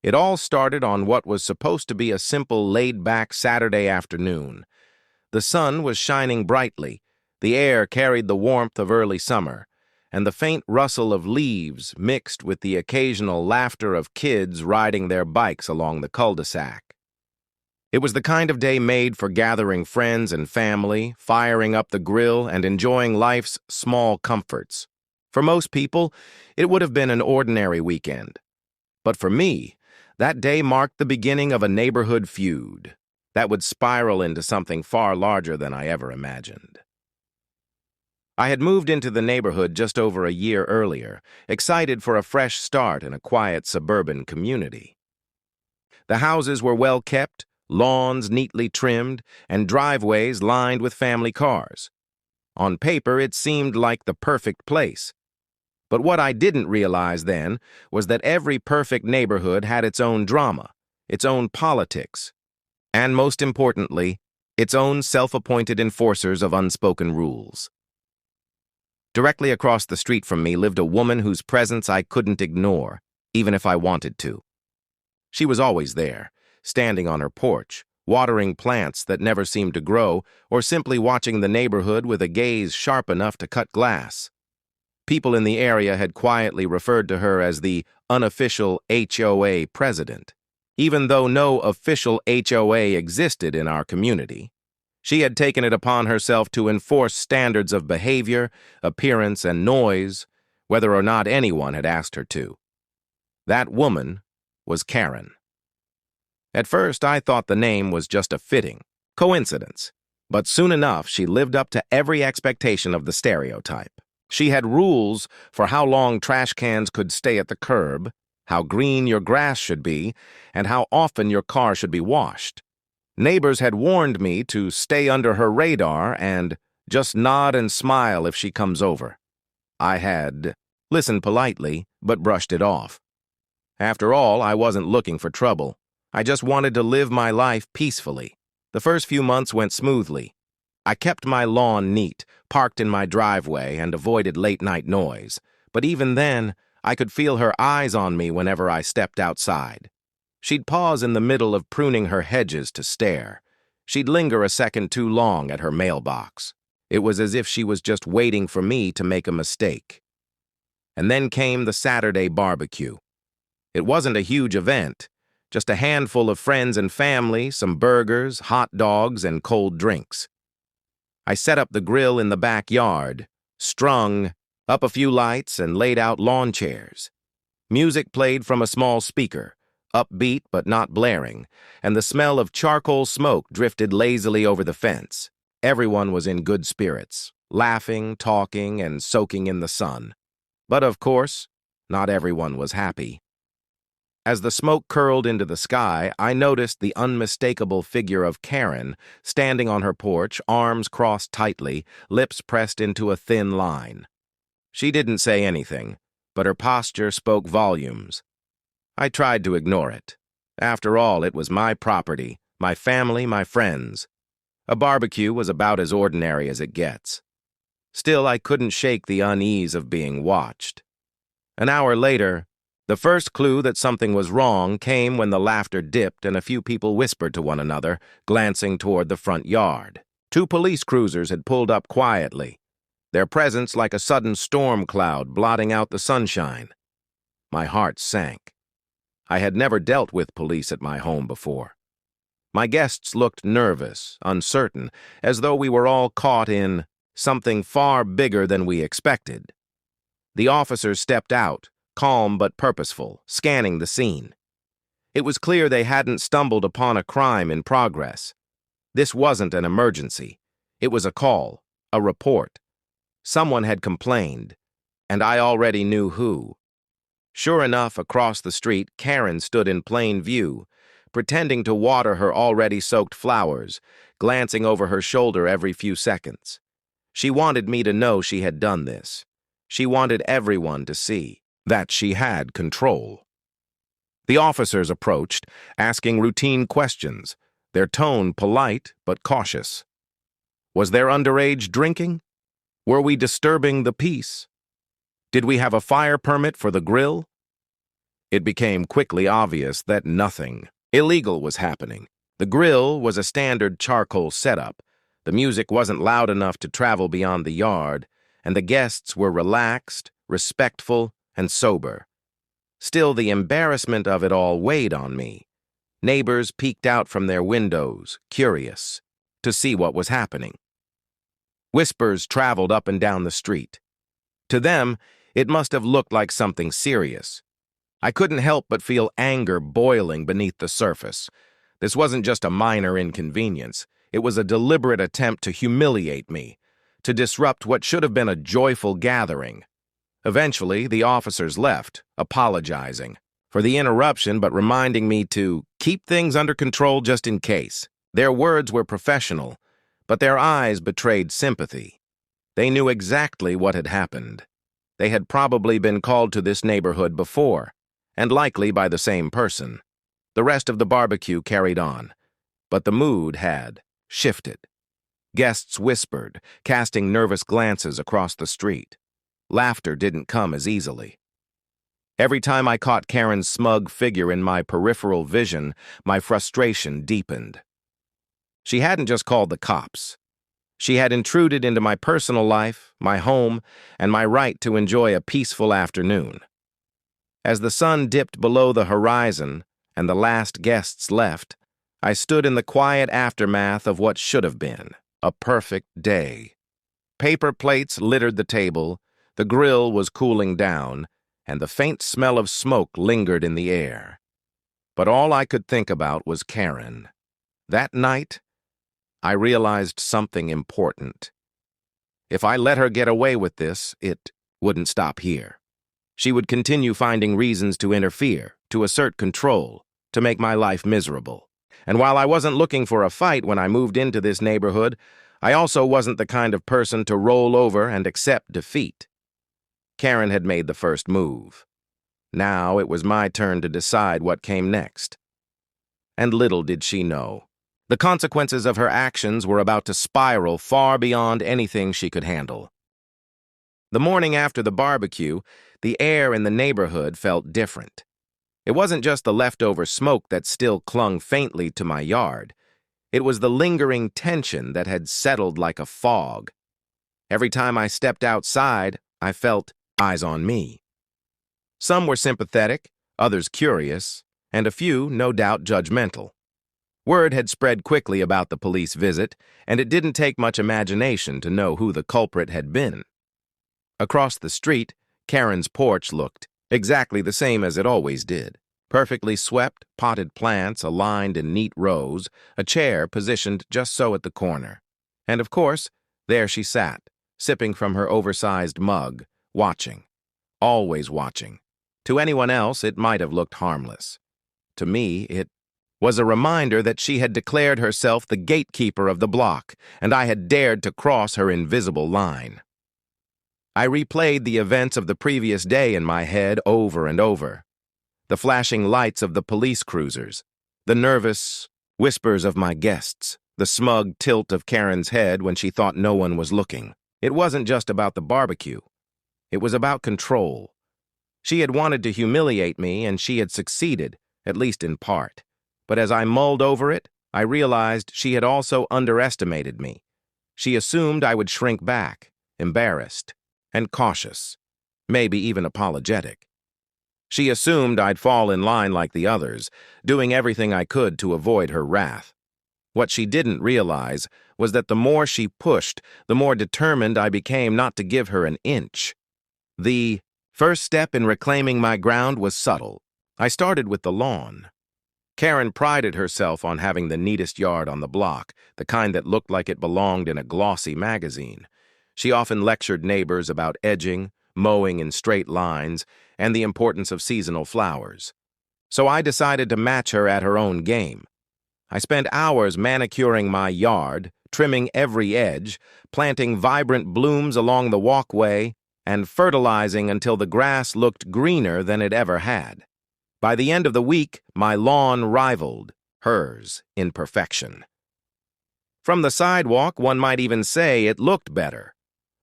It all started on what was supposed to be a simple, laid-back Saturday afternoon. The sun was shining brightly, the air carried the warmth of early summer, and the faint rustle of leaves mixed with the occasional laughter of kids riding their bikes along the cul-de-sac. It was the kind of day made for gathering friends and family, firing up the grill, and enjoying life's small comforts. For most people, it would have been an ordinary weekend. But for me, that day marked the beginning of a neighborhood feud that would spiral into something far larger than I ever imagined. I had moved into the neighborhood just over a year earlier, excited for a fresh start in a quiet suburban community. The houses were well kept, lawns neatly trimmed, and driveways lined with family cars. On paper, it seemed like the perfect place. But what I didn't realize then was that every perfect neighborhood had its own drama, its own politics, and most importantly, its own self-appointed enforcers of unspoken rules. Directly across the street from me lived a woman whose presence I couldn't ignore, even if I wanted to. She was always there, standing on her porch, watering plants that never seemed to grow, or simply watching the neighborhood with a gaze sharp enough to cut glass. People in the area had quietly referred to her as the unofficial HOA president. Even though no official HOA existed in our community, she had taken it upon herself to enforce standards of behavior, appearance, and noise, whether or not anyone had asked her to. That woman was Karen. At first, I thought the name was just a fitting coincidence, but soon enough, she lived up to every expectation of the stereotype. She had rules for how long trash cans could stay at the curb, how green your grass should be, and how often your car should be washed. Neighbors had warned me to stay under her radar and just nod and smile if she comes over. I had listened politely, but brushed it off. After all, I wasn't looking for trouble. I just wanted to live my life peacefully. The first few months went smoothly. I kept my lawn neat, parked in my driveway, and avoided late-night noise. But even then, I could feel her eyes on me whenever I stepped outside. She'd pause in the middle of pruning her hedges to stare. She'd linger a second too long at her mailbox. It was as if she was just waiting for me to make a mistake. And then came the Saturday barbecue. It wasn't a huge event, just a handful of friends and family, some burgers, hot dogs, and cold drinks. I set up the grill in the backyard, strung up a few lights, and laid out lawn chairs. Music played from a small speaker, upbeat but not blaring, and the smell of charcoal smoke drifted lazily over the fence. Everyone was in good spirits, laughing, talking, and soaking in the sun. But of course, not everyone was happy. As the smoke curled into the sky, I noticed the unmistakable figure of Karen standing on her porch, arms crossed tightly, lips pressed into a thin line. She didn't say anything, but her posture spoke volumes. I tried to ignore it. After all, it was my property, my family, my friends. A barbecue was about as ordinary as it gets. Still, I couldn't shake the unease of being watched. An hour later, the first clue that something was wrong came when the laughter dipped and a few people whispered to one another, glancing toward the front yard. 2 police cruisers had pulled up quietly, their presence like a sudden storm cloud blotting out the sunshine. My heart sank. I had never dealt with police at my home before. My guests looked nervous, uncertain, as though we were all caught in something far bigger than we expected. The officers stepped out, calm but purposeful, scanning the scene. It was clear they hadn't stumbled upon a crime in progress. This wasn't an emergency. It was a call, a report. Someone had complained, and I already knew who. Sure enough, across the street, Karen stood in plain view, pretending to water her already soaked flowers, glancing over her shoulder every few seconds. She wanted me to know she had done this. She wanted everyone to see that she had control. The officers approached, asking routine questions, their tone polite but cautious. Was there underage drinking? Were we disturbing the peace? Did we have a fire permit for the grill? It became quickly obvious that nothing illegal was happening. The grill was a standard charcoal setup. The music wasn't loud enough to travel beyond the yard, and the guests were relaxed, respectful, and sober. Still, the embarrassment of it all weighed on me. Neighbors peeked out from their windows, curious, to see what was happening. Whispers traveled up and down the street. To them, it must have looked like something serious. I couldn't help but feel anger boiling beneath the surface. This wasn't just a minor inconvenience. It was a deliberate attempt to humiliate me, to disrupt what should have been a joyful gathering. Eventually, the officers left, apologizing for the interruption but reminding me to keep things under control just in case. Their words were professional, but their eyes betrayed sympathy. They knew exactly what had happened. They had probably been called to this neighborhood before, and likely by the same person. The rest of the barbecue carried on, but the mood had shifted. Guests whispered, casting nervous glances across the street. Laughter didn't come as easily. Every time I caught Karen's smug figure in my peripheral vision, my frustration deepened. She hadn't just called the cops. She had intruded into my personal life, my home, and my right to enjoy a peaceful afternoon. As the sun dipped below the horizon and the last guests left, I stood in the quiet aftermath of what should have been a perfect day. Paper plates littered the table, the grill was cooling down, and the faint smell of smoke lingered in the air. But all I could think about was Karen. That night, I realized something important. If I let her get away with this, it wouldn't stop here. She would continue finding reasons to interfere, to assert control, to make my life miserable. And while I wasn't looking for a fight when I moved into this neighborhood, I also wasn't the kind of person to roll over and accept defeat. Karen had made the first move. Now it was my turn to decide what came next. And little did she know. The consequences of her actions were about to spiral far beyond anything she could handle. The morning after the barbecue, the air in the neighborhood felt different. It wasn't just the leftover smoke that still clung faintly to my yard. It was the lingering tension that had settled like a fog. Every time I stepped outside, I felt eyes on me. Some were sympathetic, others curious, and a few, no doubt, judgmental. Word had spread quickly about the police visit, and it didn't take much imagination to know who the culprit had been. Across the street, Karen's porch looked exactly the same as it always did. Perfectly swept, potted plants aligned in neat rows, a chair positioned just so at the corner. And of course, there she sat, sipping from her oversized mug, watching. Always watching. To anyone else, it might have looked harmless. To me, it was a reminder that she had declared herself the gatekeeper of the block, and I had dared to cross her invisible line. I replayed the events of the previous day in my head over and over. The flashing lights of the police cruisers, the nervous whispers of my guests, the smug tilt of Karen's head when she thought no one was looking. It wasn't just about the barbecue. It was about control. She had wanted to humiliate me, and she had succeeded, at least in part. But as I mulled over it, I realized she had also underestimated me. She assumed I would shrink back, embarrassed, and cautious, maybe even apologetic. She assumed I'd fall in line like the others, doing everything I could to avoid her wrath. What she didn't realize was that the more she pushed, the more determined I became not to give her an inch. The first step in reclaiming my ground was subtle. I started with the lawn. Karen prided herself on having the neatest yard on the block, the kind that looked like it belonged in a glossy magazine. She often lectured neighbors about edging, mowing in straight lines, and the importance of seasonal flowers. So I decided to match her at her own game. I spent hours manicuring my yard, trimming every edge, planting vibrant blooms along the walkway, and fertilizing until the grass looked greener than it ever had. By the end of the week, my lawn rivaled hers in perfection. From the sidewalk, one might even say it looked better.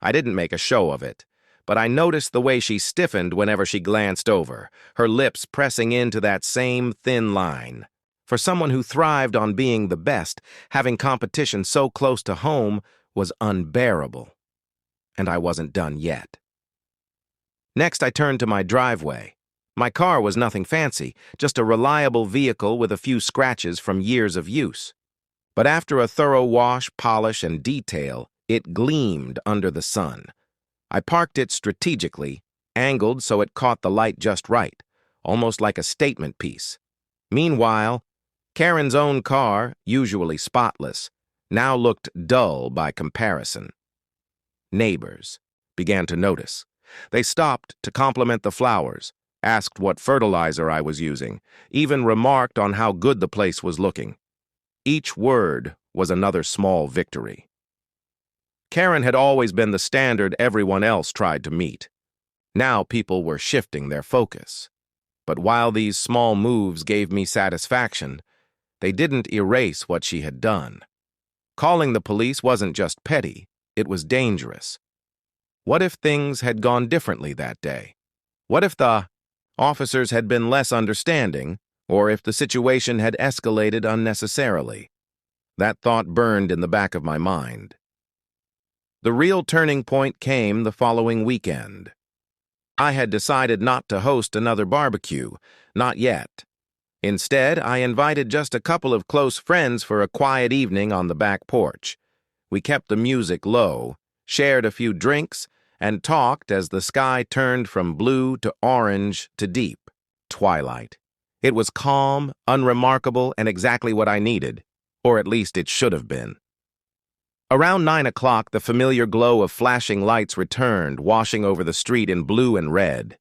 I didn't make a show of it, but I noticed the way she stiffened whenever she glanced over, her lips pressing into that same thin line. For someone who thrived on being the best, having competition so close to home was unbearable. And I wasn't done yet. Next, I turned to my driveway. My car was nothing fancy, just a reliable vehicle with a few scratches from years of use. But after a thorough wash, polish, and detail, it gleamed under the sun. I parked it strategically, angled so it caught the light just right, almost like a statement piece. Meanwhile, Karen's own car, usually spotless, now looked dull by comparison. Neighbors began to notice. They stopped to compliment the flowers, asked what fertilizer I was using, even remarked on how good the place was looking. Each word was another small victory. Karen had always been the standard everyone else tried to meet. Now people were shifting their focus. But while these small moves gave me satisfaction, they didn't erase what she had done. Calling the police wasn't just petty, it was dangerous. What if things had gone differently that day? What if the officers had been less understanding, or if the situation had escalated unnecessarily? That thought burned in the back of my mind. The real turning point came the following weekend. I had decided not to host another barbecue, not yet. Instead, I invited just a couple of close friends for a quiet evening on the back porch. We kept the music low, shared a few drinks, and talked as the sky turned from blue to orange to deep twilight. It was calm, unremarkable, and exactly what I needed, or at least it should have been. Around 9 o'clock, the familiar glow of flashing lights returned, washing over the street in blue and red.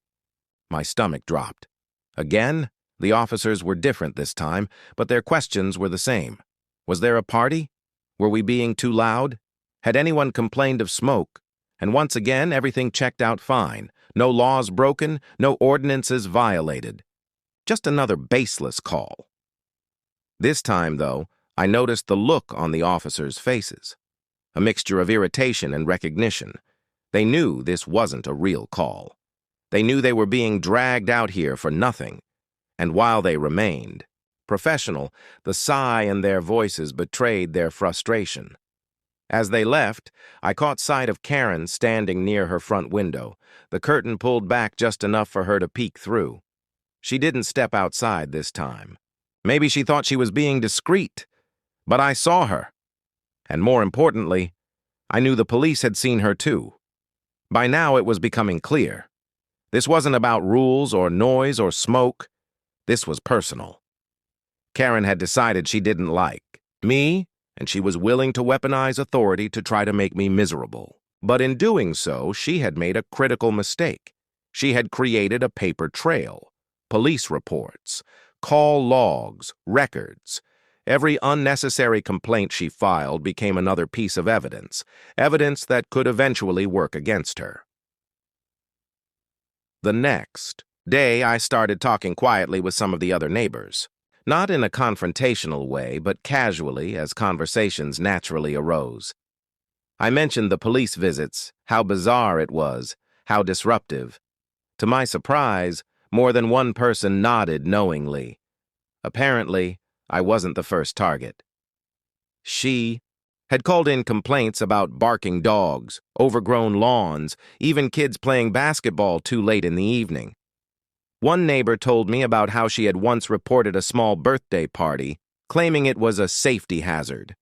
My stomach dropped. Again, the officers were different this time, but their questions were the same. Was there a party? Were we being too loud? Had anyone complained of smoke? And once again, everything checked out fine. No laws broken, no ordinances violated. Just another baseless call. This time, though, I noticed the look on the officers' faces. A mixture of irritation and recognition. They knew this wasn't a real call. They knew they were being dragged out here for nothing. And while they remained professional, the sigh in their voices betrayed their frustration. As they left, I caught sight of Karen standing near her front window, the curtain pulled back just enough for her to peek through. She didn't step outside this time. Maybe she thought she was being discreet, but I saw her. And more importantly, I knew the police had seen her too. By now it was becoming clear. This wasn't about rules or noise or smoke. This was personal. Karen had decided she didn't like me, and she was willing to weaponize authority to try to make me miserable. But in doing so, she had made a critical mistake. She had created a paper trail, police reports, call logs, records. Every unnecessary complaint she filed became another piece of evidence, evidence that could eventually work against her. The next day, I started talking quietly with some of the other neighbors. Not in a confrontational way, but casually as conversations naturally arose. I mentioned the police visits, how bizarre it was, how disruptive. To my surprise, more than one person nodded knowingly. Apparently, I wasn't the first target. She had called in complaints about barking dogs, overgrown lawns, even kids playing basketball too late in the evening. One neighbor told me about how she had once reported a small birthday party, claiming it was a safety hazard.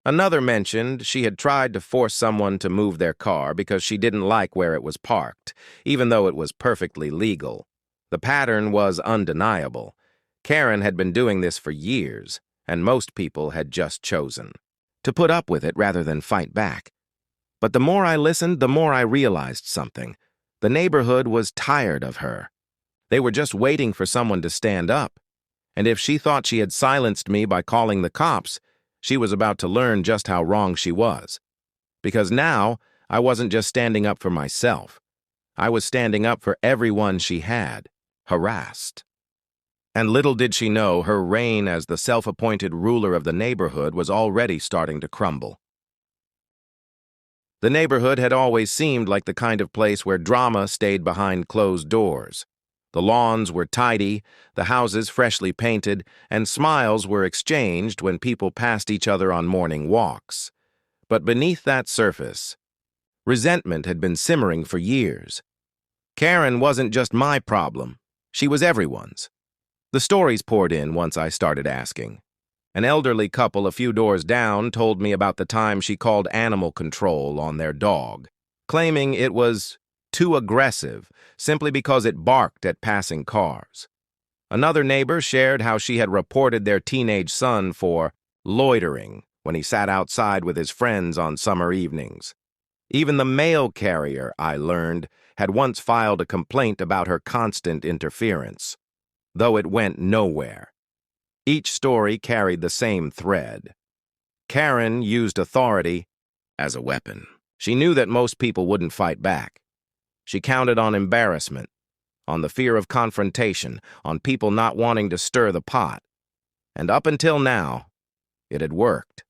Another mentioned she had tried to force someone to move their car because she didn't like where it was parked, even though it was perfectly legal. The pattern was undeniable. Karen had been doing this for years, and most people had just chosen to put up with it rather than fight back. But the more I listened, the more I realized something. The neighborhood was tired of her. They were just waiting for someone to stand up. And if she thought she had silenced me by calling the cops, she was about to learn just how wrong she was. Because now, I wasn't just standing up for myself. I was standing up for everyone she had harassed. And little did she know, her reign as the self-appointed ruler of the neighborhood was already starting to crumble. The neighborhood had always seemed like the kind of place where drama stayed behind closed doors. The lawns were tidy, the houses freshly painted, and smiles were exchanged when people passed each other on morning walks. But beneath that surface, resentment had been simmering for years. Karen wasn't just my problem. She was everyone's. The stories poured in once I started asking. An elderly couple a few doors down told me about the time she called animal control on their dog, claiming it was too aggressive simply because it barked at passing cars. Another neighbor shared how she had reported their teenage son for loitering when he sat outside with his friends on summer evenings. Even the mail carrier, I learned, had once filed a complaint about her constant interference, though it went nowhere. Each story carried the same thread. Karen used authority as a weapon. She knew that most people wouldn't fight back. She counted on embarrassment, on the fear of confrontation, on people not wanting to stir the pot. And up until now, it had worked.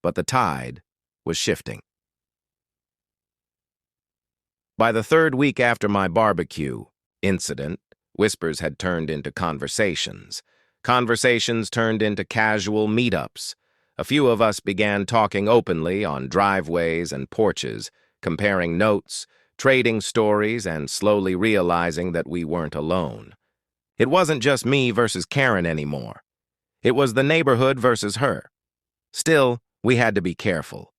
But the tide was shifting. By the third week after my barbecue incident, whispers had turned into conversations. Conversations turned into casual meetups. A few of us began talking openly on driveways and porches, comparing notes, trading stories, and slowly realizing that we weren't alone. It wasn't just me versus Karen anymore. It was the neighborhood versus her. Still, we had to be careful.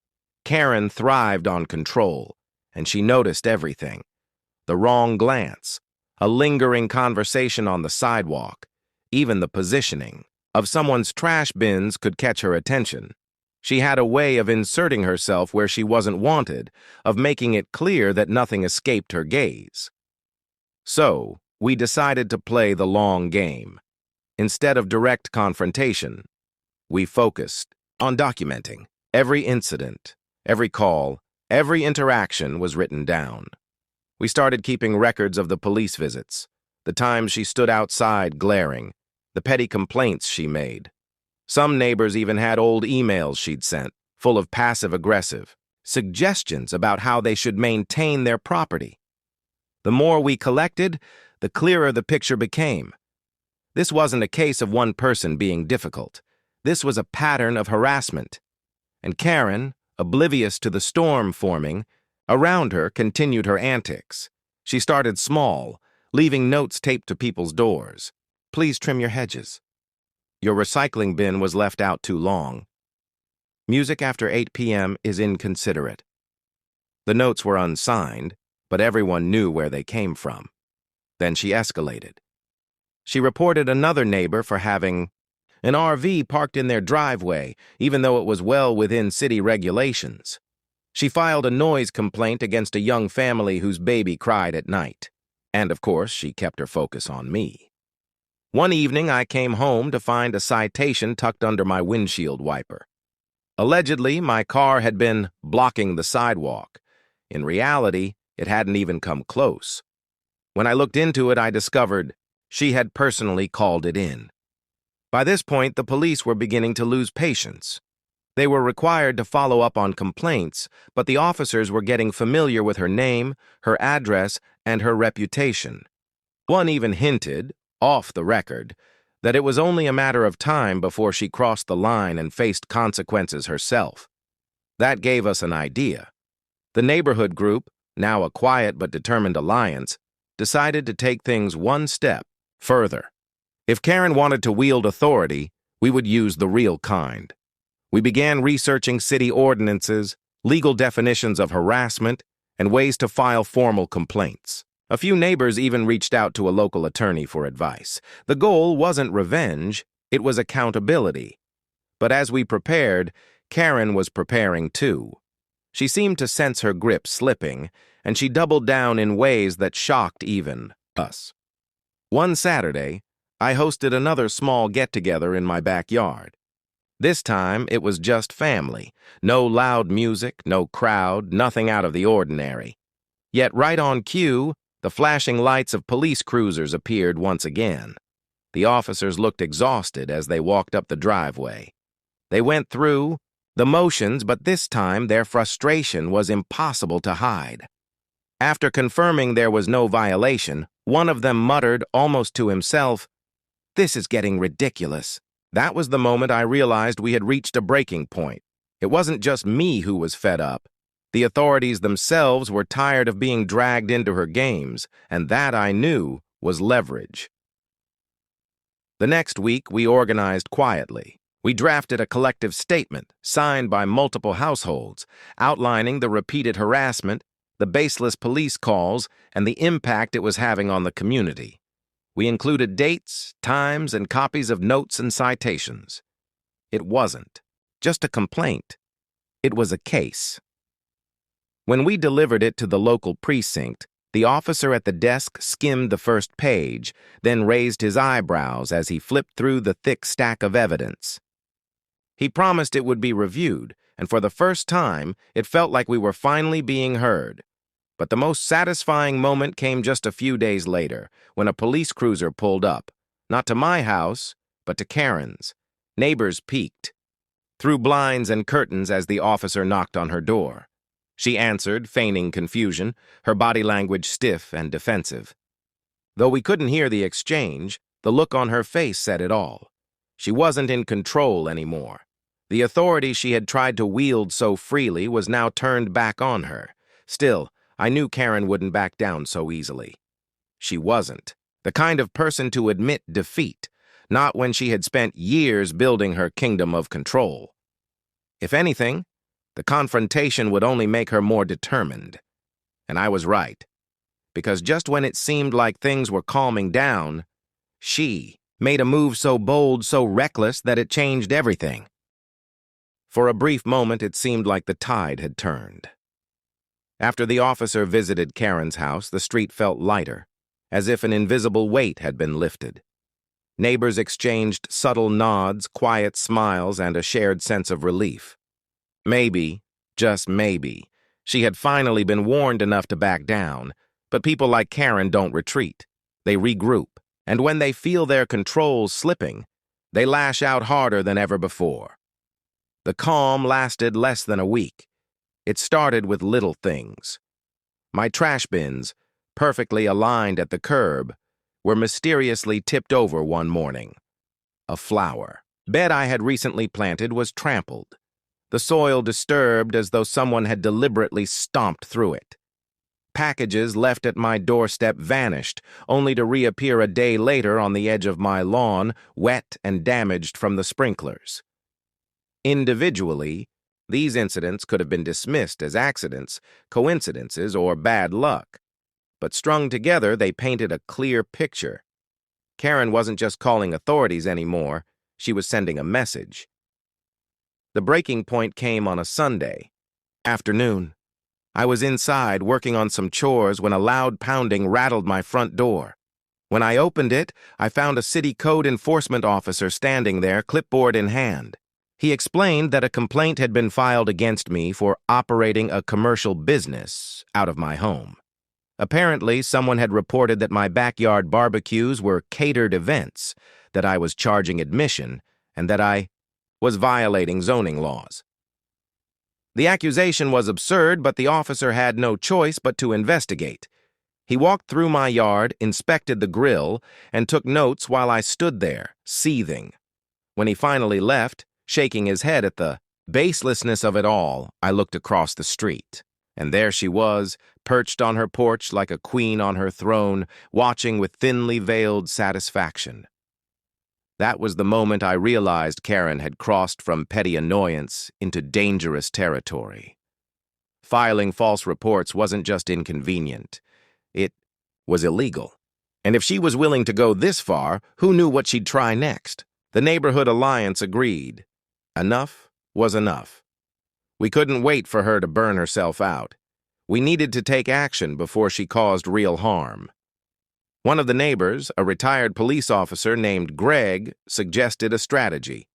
Karen thrived on control, and she noticed everything. The wrong glance, a lingering conversation on the sidewalk, even the positioning of someone's trash bins could catch her attention. She had a way of inserting herself where she wasn't wanted, of making it clear that nothing escaped her gaze. So, we decided to play the long game. Instead of direct confrontation, we focused on documenting. Every incident, every call, every interaction was written down. We started keeping records of the police visits, the times she stood outside glaring, the petty complaints she made. Some neighbors even had old emails she'd sent, full of passive-aggressive suggestions about how they should maintain their property. The more we collected, the clearer the picture became. This wasn't a case of one person being difficult. This was a pattern of harassment. And Karen, oblivious to the storm forming around her, continued her antics. She started small, leaving notes taped to people's doors. Please trim your hedges. Your recycling bin was left out too long. Music after 8 p.m. is inconsiderate. The notes were unsigned, but everyone knew where they came from. Then she escalated. She reported another neighbor for having an RV parked in their driveway, even though it was well within city regulations. She filed a noise complaint against a young family whose baby cried at night. And, of course, she kept her focus on me. One evening, I came home to find a citation tucked under my windshield wiper. Allegedly, my car had been blocking the sidewalk. In reality, it hadn't even come close. When I looked into it, I discovered she had personally called it in. By this point, the police were beginning to lose patience. They were required to follow up on complaints, but the officers were getting familiar with her name, her address, and her reputation. One even hinted, off the record, that it was only a matter of time before she crossed the line and faced consequences herself. That gave us an idea. The neighborhood group, now a quiet but determined alliance, decided to take things one step further. If Karen wanted to wield authority, we would use the real kind. We began researching city ordinances, legal definitions of harassment, and ways to file formal complaints. A few neighbors even reached out to a local attorney for advice. The goal wasn't revenge, it was accountability. But as we prepared, Karen was preparing too. She seemed to sense her grip slipping, and she doubled down in ways that shocked even us. One Saturday, I hosted another small get-together in my backyard. This time, it was just family. No loud music, no crowd, nothing out of the ordinary. Yet right on cue, the flashing lights of police cruisers appeared once again. The officers looked exhausted as they walked up the driveway. They went through, The motions, but this time their frustration was impossible to hide. After confirming there was no violation, one of them muttered, almost to himself, "This is getting ridiculous." That was the moment I realized we had reached a breaking point. It wasn't just me who was fed up. The authorities themselves were tired of being dragged into her games, and that, I knew, was leverage. The next week, we organized quietly. We drafted a collective statement, signed by multiple households, outlining the repeated harassment, the baseless police calls, and the impact it was having on the community. We included dates, times, and copies of notes and citations. It wasn't just a complaint. It was a case. When we delivered it to the local precinct, the officer at the desk skimmed the first page, then raised his eyebrows as he flipped through the thick stack of evidence. He promised it would be reviewed, and for the first time, it felt like we were finally being heard. But the most satisfying moment came just a few days later, when a police cruiser pulled up, not to my house, but to Karen's. Neighbors peeked through blinds and curtains as the officer knocked on her door. She answered, feigning confusion, her body language stiff and defensive. Though we couldn't hear the exchange, the look on her face said it all. She wasn't in control anymore. The authority she had tried to wield so freely was now turned back on her. Still, I knew Karen wouldn't back down so easily. She wasn't the kind of person to admit defeat, not when she had spent years building her kingdom of control. If anything, the confrontation would only make her more determined. And I was right, because just when it seemed like things were calming down, she made a move so bold, so reckless that it changed everything. For a brief moment, it seemed like the tide had turned. After the officer visited Karen's house, the street felt lighter, as if an invisible weight had been lifted. Neighbors exchanged subtle nods, quiet smiles, and a shared sense of relief. Maybe, just maybe, she had finally been warned enough to back down, but people like Karen don't retreat. They regroup, and when they feel their control slipping, they lash out harder than ever before. The calm lasted less than a week. It started with little things. My trash bins, perfectly aligned at the curb, were mysteriously tipped over one morning. A flower bed I had recently planted was trampled, the soil disturbed as though someone had deliberately stomped through it. Packages left at my doorstep vanished, only to reappear a day later on the edge of my lawn, wet and damaged from the sprinklers. Individually, these incidents could have been dismissed as accidents, coincidences, or bad luck. But strung together, they painted a clear picture. Karen wasn't just calling authorities anymore, she was sending a message. The breaking point came on a Sunday afternoon. I was inside working on some chores when a loud pounding rattled my front door. When I opened it, I found a city code enforcement officer standing there, clipboard in hand. He explained that a complaint had been filed against me for operating a commercial business out of my home. Apparently, someone had reported that my backyard barbecues were catered events, that I was charging admission, and that I was violating zoning laws. The accusation was absurd, but the officer had no choice but to investigate. He walked through my yard, inspected the grill, and took notes while I stood there, seething. When he finally left, shaking his head at the baselessness of it all, I looked across the street. And there she was, perched on her porch like a queen on her throne, watching with thinly veiled satisfaction. That was the moment I realized Karen had crossed from petty annoyance into dangerous territory. Filing false reports wasn't just inconvenient. It was illegal. And if she was willing to go this far, who knew what she'd try next? The Neighborhood Alliance agreed. Enough was enough. We couldn't wait for her to burn herself out. We needed to take action before she caused real harm. One of the neighbors, a retired police officer named Greg, suggested a strategy.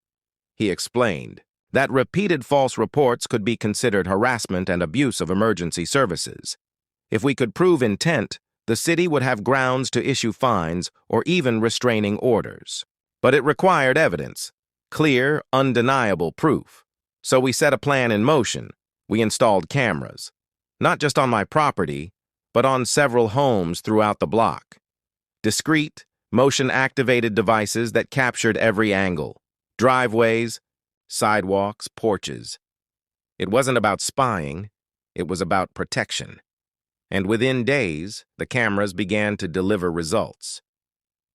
He explained that repeated false reports could be considered harassment and abuse of emergency services. If we could prove intent, the city would have grounds to issue fines or even restraining orders. But it required evidence, clear, undeniable proof. So we set a plan in motion. We installed cameras, not just on my property, but on several homes throughout the block. Discrete, motion-activated devices that captured every angle: driveways, sidewalks, porches. It wasn't about spying, it was about protection. And within days, the cameras began to deliver results.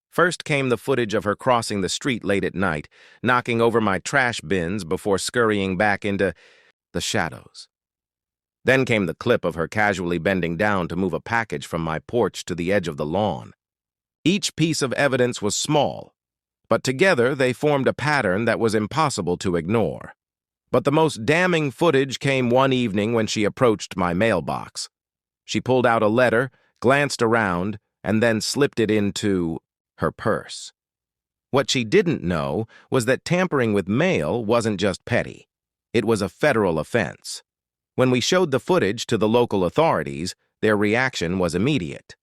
First came the footage of her crossing the street late at night, knocking over my trash bins before scurrying back into the shadows. Then came the clip of her casually bending down to move a package from my porch to the edge of the lawn. Each piece of evidence was small, but together they formed a pattern that was impossible to ignore. But the most damning footage came one evening when she approached my mailbox. She pulled out a letter, glanced around, and then slipped it into her purse. What she didn't know was that tampering with mail wasn't just petty. It was a federal offense. When we showed the footage to the local authorities, their reaction was immediate.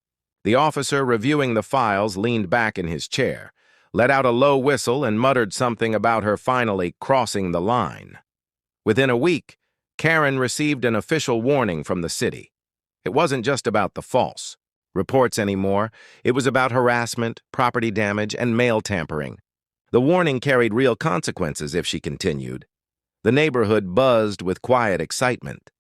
The officer reviewing the files leaned back in his chair, let out a low whistle, and muttered something about her finally crossing the line. Within a week, Karen received an official warning from the city. It wasn't just about the false reports anymore. It was about harassment, property damage, and mail tampering. The warning carried real consequences if she continued. The neighborhood buzzed with quiet excitement.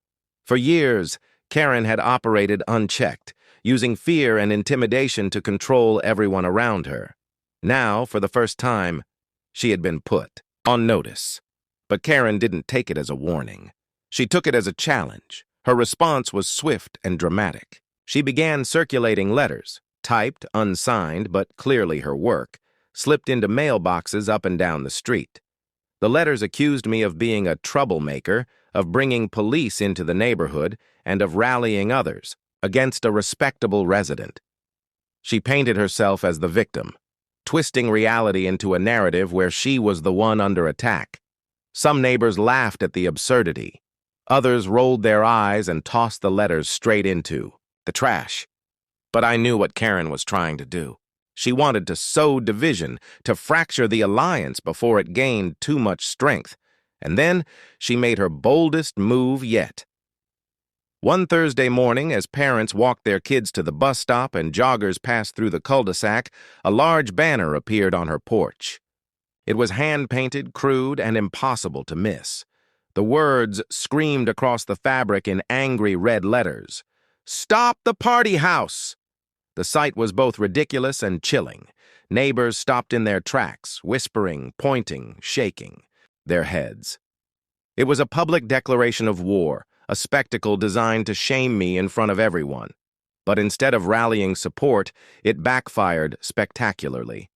For years, Karen had operated unchecked, using fear and intimidation to control everyone around her. Now, for the first time, she had been put on notice. But Karen didn't take it as a warning. She took it as a challenge. Her response was swift and dramatic. She began circulating letters, typed, unsigned, but clearly her work, slipped into mailboxes up and down the street. The letters accused me of being a troublemaker, of bringing police into the neighborhood, and of rallying others against a respectable resident. She painted herself as the victim, twisting reality into a narrative where she was the one under attack. Some neighbors laughed at the absurdity. Others rolled their eyes and tossed the letters straight into the trash. But I knew what Karen was trying to do. She wanted to sow division, to fracture the alliance before it gained too much strength. And then she made her boldest move yet. One Thursday morning, as parents walked their kids to the bus stop and joggers passed through the cul-de-sac, a large banner appeared on her porch. It was hand-painted, crude, and impossible to miss. The words screamed across the fabric in angry red letters. "Stop the party house!" The sight was both ridiculous and chilling. Neighbors stopped in their tracks, whispering, pointing, shaking their heads. It was a public declaration of war, a spectacle designed to shame me in front of everyone. But instead of rallying support, it backfired spectacularly.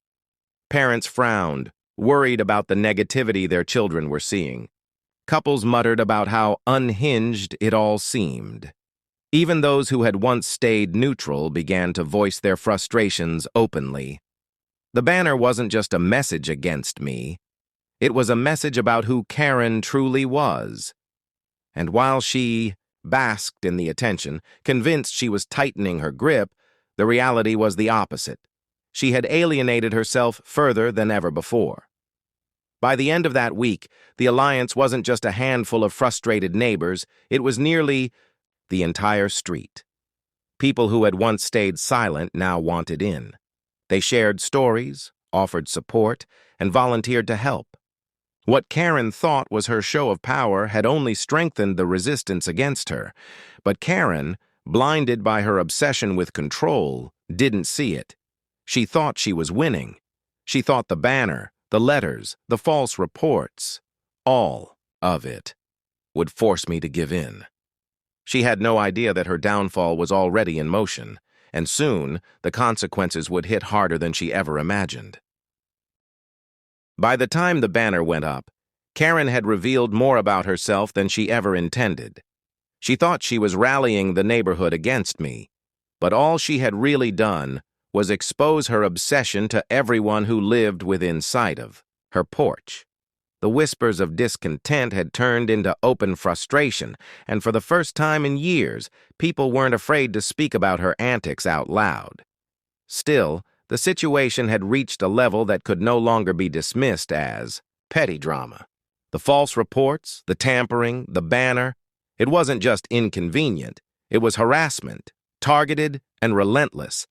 Parents frowned, worried about the negativity their children were seeing. Couples muttered about how unhinged it all seemed. Even those who had once stayed neutral began to voice their frustrations openly. The banner wasn't just a message against me. It was a message about who Karen truly was. And while she basked in the attention, convinced she was tightening her grip, the reality was the opposite. She had alienated herself further than ever before. By the end of that week, the alliance wasn't just a handful of frustrated neighbors, it was nearly the entire street. People who had once stayed silent now wanted in. They shared stories, offered support, and volunteered to help. What Karen thought was her show of power had only strengthened the resistance against her. But Karen, blinded by her obsession with control, didn't see it. She thought she was winning. She thought the banner, the letters, the false reports, all of it, would force me to give in. She had no idea that her downfall was already in motion, and soon the consequences would hit harder than she ever imagined. By the time the banner went up, Karen had revealed more about herself than she ever intended. She thought she was rallying the neighborhood against me, but all she had really done was expose her obsession to everyone who lived within sight of her porch. The whispers of discontent had turned into open frustration, and for the first time in years, people weren't afraid to speak about her antics out loud. Still, the situation had reached a level that could no longer be dismissed as petty drama. The false reports, the tampering, the banner, it wasn't just inconvenient, it was harassment, targeted and relentless.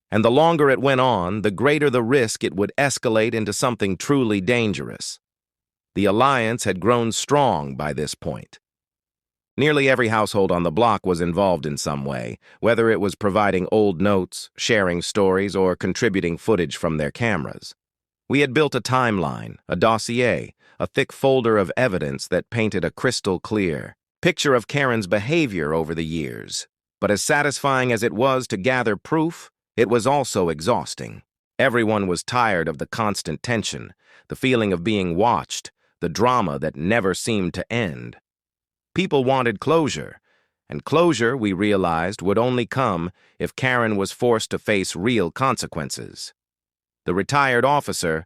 And the longer it went on, the greater the risk it would escalate into something truly dangerous. The alliance had grown strong by this point. Nearly every household on the block was involved in some way, whether it was providing old notes, sharing stories, or contributing footage from their cameras. We had built a timeline, a dossier, a thick folder of evidence that painted a crystal-clear picture of Karen's behavior over the years. But as satisfying as it was to gather proof, it was also exhausting. Everyone was tired of the constant tension, the feeling of being watched, the drama that never seemed to end. People wanted closure, and closure, we realized, would only come if Karen was forced to face real consequences. The retired officer,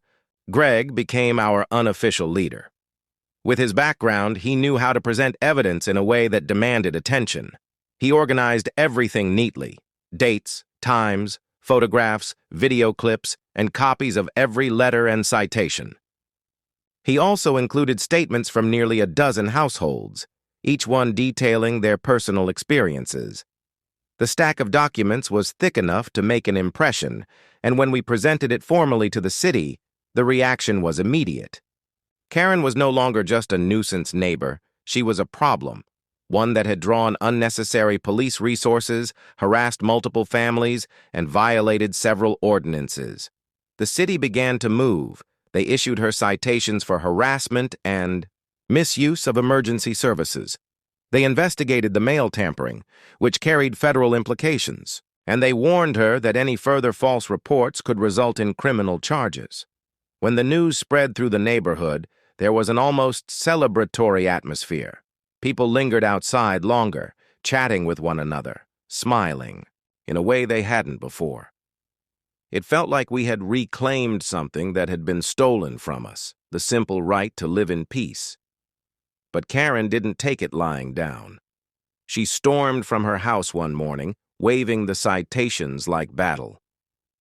Greg, became our unofficial leader. With his background, he knew how to present evidence in a way that demanded attention. He organized everything neatly: dates, times, photographs, video clips, and copies of every letter and citation. He also included statements from nearly a dozen households, each one detailing their personal experiences. The stack of documents was thick enough to make an impression, and when we presented it formally to the city, the reaction was immediate. Karen was no longer just a nuisance neighbor, she was a problem, one that had drawn unnecessary police resources, harassed multiple families, and violated several ordinances. The city began to move. They issued her citations for harassment and misuse of emergency services. They investigated the mail tampering, which carried federal implications, and they warned her that any further false reports could result in criminal charges. When the news spread through the neighborhood, there was an almost celebratory atmosphere. People lingered outside longer, chatting with one another, smiling, in a way they hadn't before. It felt like we had reclaimed something that had been stolen from us, the simple right to live in peace. But Karen didn't take it lying down. She stormed from her house one morning, waving the citations like battle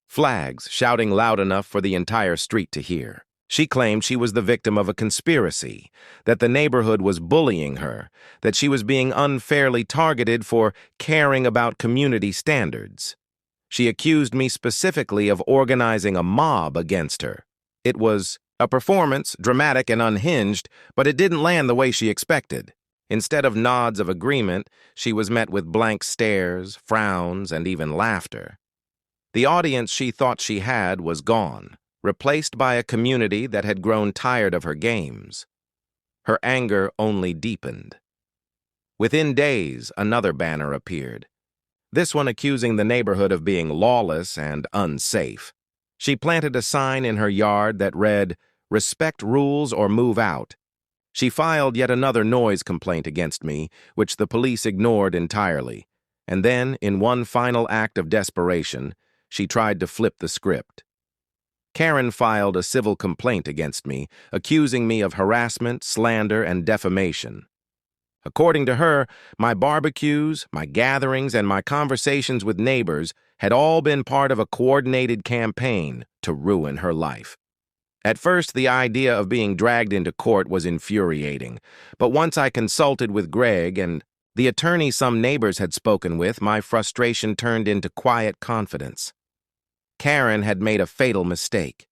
flags, shouting loud enough for the entire street to hear. She claimed she was the victim of a conspiracy, that the neighborhood was bullying her, that she was being unfairly targeted for caring about community standards. She accused me specifically of organizing a mob against her. It was a performance, dramatic and unhinged, but it didn't land the way she expected. Instead of nods of agreement, she was met with blank stares, frowns, and even laughter. The audience she thought she had was gone, replaced by a community that had grown tired of her games. Her anger only deepened. Within days, another banner appeared, this one accusing the neighborhood of being lawless and unsafe. She planted a sign in her yard that read, "Respect rules or move out." She filed yet another noise complaint against me, which the police ignored entirely. And then, in one final act of desperation, she tried to flip the script. Karen filed a civil complaint against me, accusing me of harassment, slander, and defamation. According to her, my barbecues, my gatherings, and my conversations with neighbors had all been part of a coordinated campaign to ruin her life. At first, the idea of being dragged into court was infuriating, but once I consulted with Greg and the attorney some neighbors had spoken with, my frustration turned into quiet confidence. Karen had made a fatal mistake.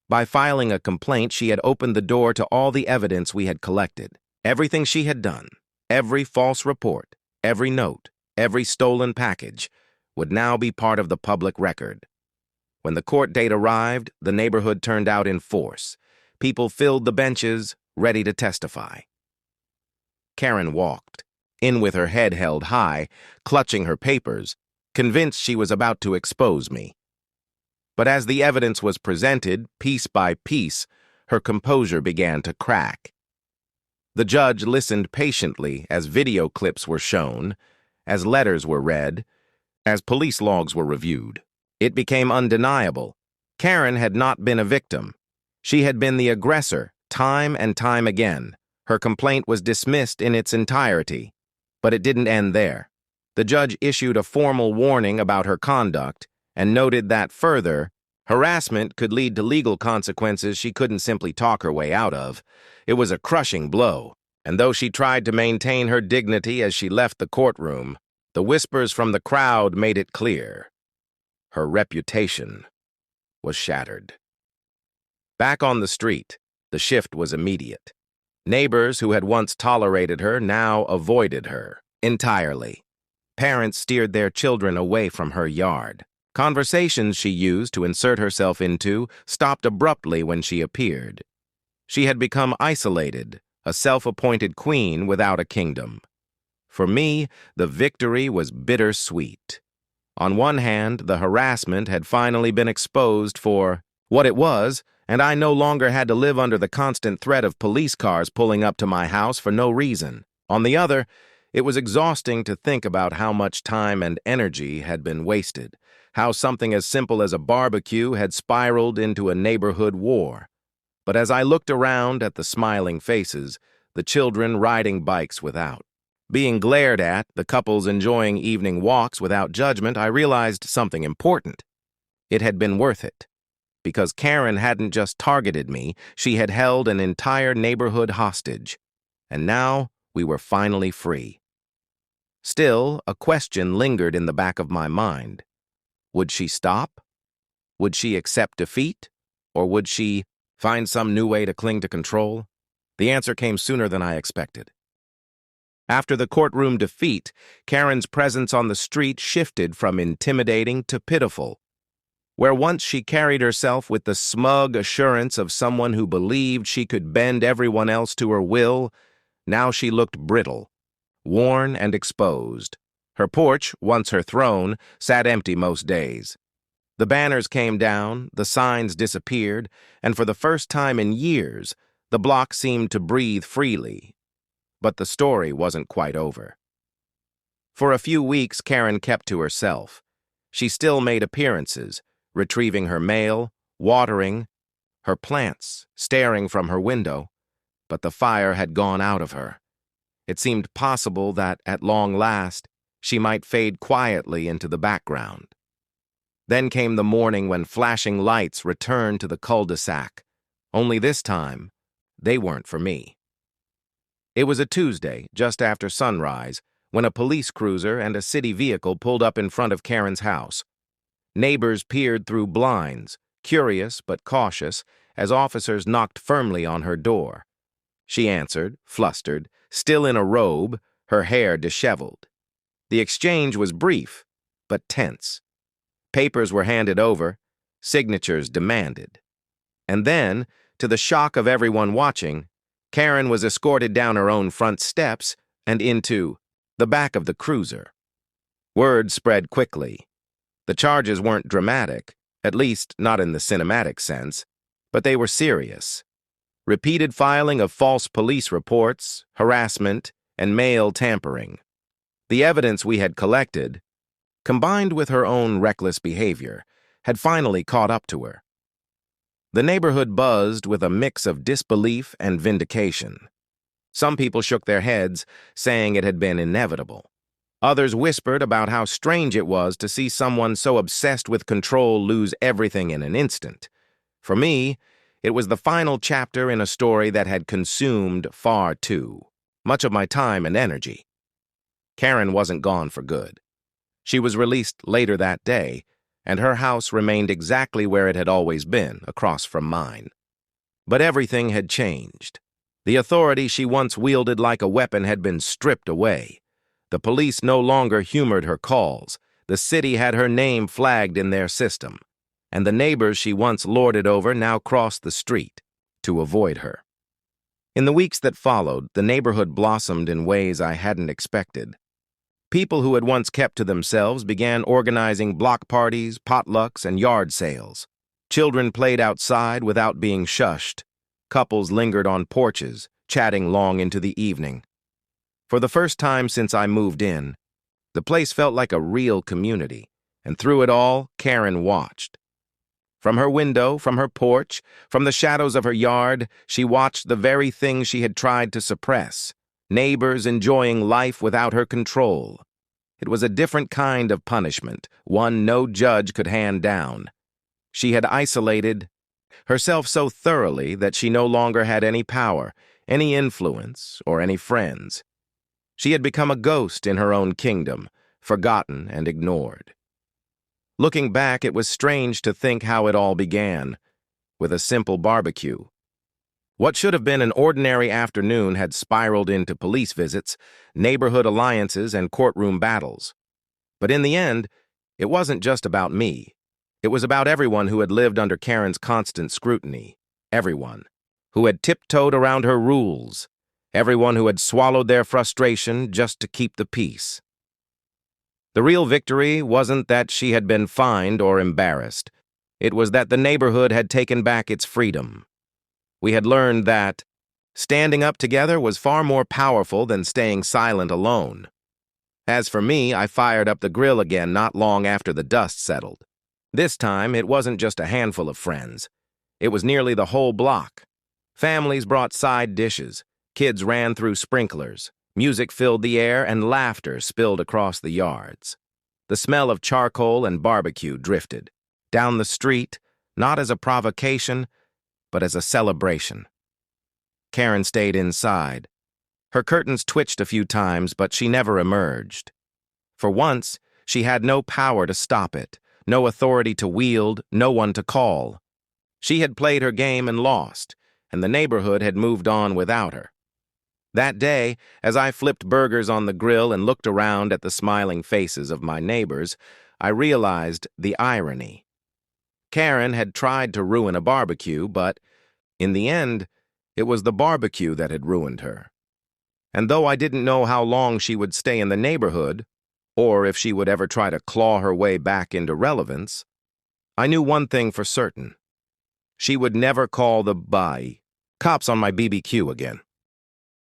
By filing a complaint, she had opened the door to all the evidence we had collected. Everything she had done, every false report, every note, every stolen package, would now be part of the public record. When the court date arrived, the neighborhood turned out in force. People filled the benches, ready to testify. Karen walked, in with her head held high, clutching her papers, convinced she was about to expose me. But as the evidence was presented, piece by piece, her composure began to crack. The judge listened patiently as video clips were shown, as letters were read, as police logs were reviewed. It became undeniable. Karen had not been a victim. She had been the aggressor, time and time again. Her complaint was dismissed in its entirety. But it didn't end there. The judge issued a formal warning about her conduct and noted that further, Harassment could lead to legal consequences she couldn't simply talk her way out of. It was a crushing blow, and though she tried to maintain her dignity as she left the courtroom, the whispers from the crowd made it clear. Her reputation was shattered. Back on the street, the shift was immediate. Neighbors who had once tolerated her now avoided her entirely. Parents steered their children away from her yard. Conversations she used to insert herself into stopped abruptly when she appeared. She had become isolated, a self-appointed queen without a kingdom. For me, the victory was bittersweet. On one hand, the harassment had finally been exposed for what it was, and I no longer had to live under the constant threat of police cars pulling up to my house for no reason. On the other, it was exhausting to think about how much time and energy had been wasted, how something as simple as a barbecue had spiraled into a neighborhood war. But as I looked around at the smiling faces, the children riding bikes without, being glared at, the couples enjoying evening walks without judgment, I realized something important. It had been worth it. Because Karen hadn't just targeted me, she had held an entire neighborhood hostage. And now we were finally free. Still, a question lingered in the back of my mind. Would she stop? Would she accept defeat? Or would she find some new way to cling to control? The answer came sooner than I expected. After the courtroom defeat, Karen's presence on the street shifted from intimidating to pitiful. Where once she carried herself with the smug assurance of someone who believed she could bend everyone else to her will, now she looked brittle, worn and exposed. Her porch, once her throne, sat empty most days. The banners came down, the signs disappeared, and for the first time in years, the block seemed to breathe freely. But the story wasn't quite over. For a few weeks, Karen kept to herself. She still made appearances, retrieving her mail, watering her plants, staring from her window, but the fire had gone out of her. It seemed possible that, at long last, she might fade quietly into the background. Then came the morning when flashing lights returned to the cul-de-sac. Only this time, they weren't for me. It was a Tuesday, just after sunrise, when a police cruiser and a city vehicle pulled up in front of Karen's house. Neighbors peered through blinds, curious but cautious, as officers knocked firmly on her door. She answered, flustered, still in a robe, her hair disheveled. The exchange was brief, but tense. Papers were handed over, signatures demanded. And then, to the shock of everyone watching, Karen was escorted down her own front steps and into the back of the cruiser. Word spread quickly. The charges weren't dramatic, at least not in the cinematic sense, but they were serious. Repeated filing of false police reports, harassment, and mail tampering. The evidence we had collected, combined with her own reckless behavior, had finally caught up to her. The neighborhood buzzed with a mix of disbelief and vindication. Some people shook their heads, saying it had been inevitable. Others whispered about how strange it was to see someone so obsessed with control lose everything in an instant. For me, it was the final chapter in a story that had consumed far too much of my time and energy. Karen wasn't gone for good. She was released later that day, and her house remained exactly where it had always been, across from mine. But everything had changed. The authority she once wielded like a weapon had been stripped away. The police no longer humored her calls. The city had her name flagged in their system, and the neighbors she once lorded over now crossed the street to avoid her. In the weeks that followed, the neighborhood blossomed in ways I hadn't expected. People who had once kept to themselves began organizing block parties, potlucks, and yard sales. Children played outside without being shushed. Couples lingered on porches, chatting long into the evening. For the first time since I moved in, the place felt like a real community, and through it all, Karen watched. From her window, from her porch, from the shadows of her yard, she watched the very thing she had tried to suppress, neighbors enjoying life without her control. It was a different kind of punishment, one no judge could hand down. She had isolated herself so thoroughly that she no longer had any power, any influence, or any friends. She had become a ghost in her own kingdom, forgotten and ignored. Looking back, it was strange to think how it all began, with a simple barbecue. What should have been an ordinary afternoon had spiraled into police visits, neighborhood alliances, and courtroom battles. But in the end, it wasn't just about me. It was about everyone who had lived under Karen's constant scrutiny. Everyone who had tiptoed around her rules. Everyone who had swallowed their frustration just to keep the peace. The real victory wasn't that she had been fined or embarrassed. It was that the neighborhood had taken back its freedom. We had learned that standing up together was far more powerful than staying silent alone. As for me, I fired up the grill again not long after the dust settled. This time, it wasn't just a handful of friends. It was nearly the whole block. Families brought side dishes, kids ran through sprinklers, music filled the air, and laughter spilled across the yards. The smell of charcoal and barbecue drifted down the street, not as a provocation, but as a celebration. Karen stayed inside. Her curtains twitched a few times, but she never emerged. For once, she had no power to stop it, no authority to wield, no one to call. She had played her game and lost, and the neighborhood had moved on without her. That day, as I flipped burgers on the grill and looked around at the smiling faces of my neighbors, I realized the irony. Karen had tried to ruin a barbecue, but in the end, it was the barbecue that had ruined her. And though I didn't know how long she would stay in the neighborhood, or if she would ever try to claw her way back into relevance, I knew one thing for certain. She would never call the cops on my BBQ again.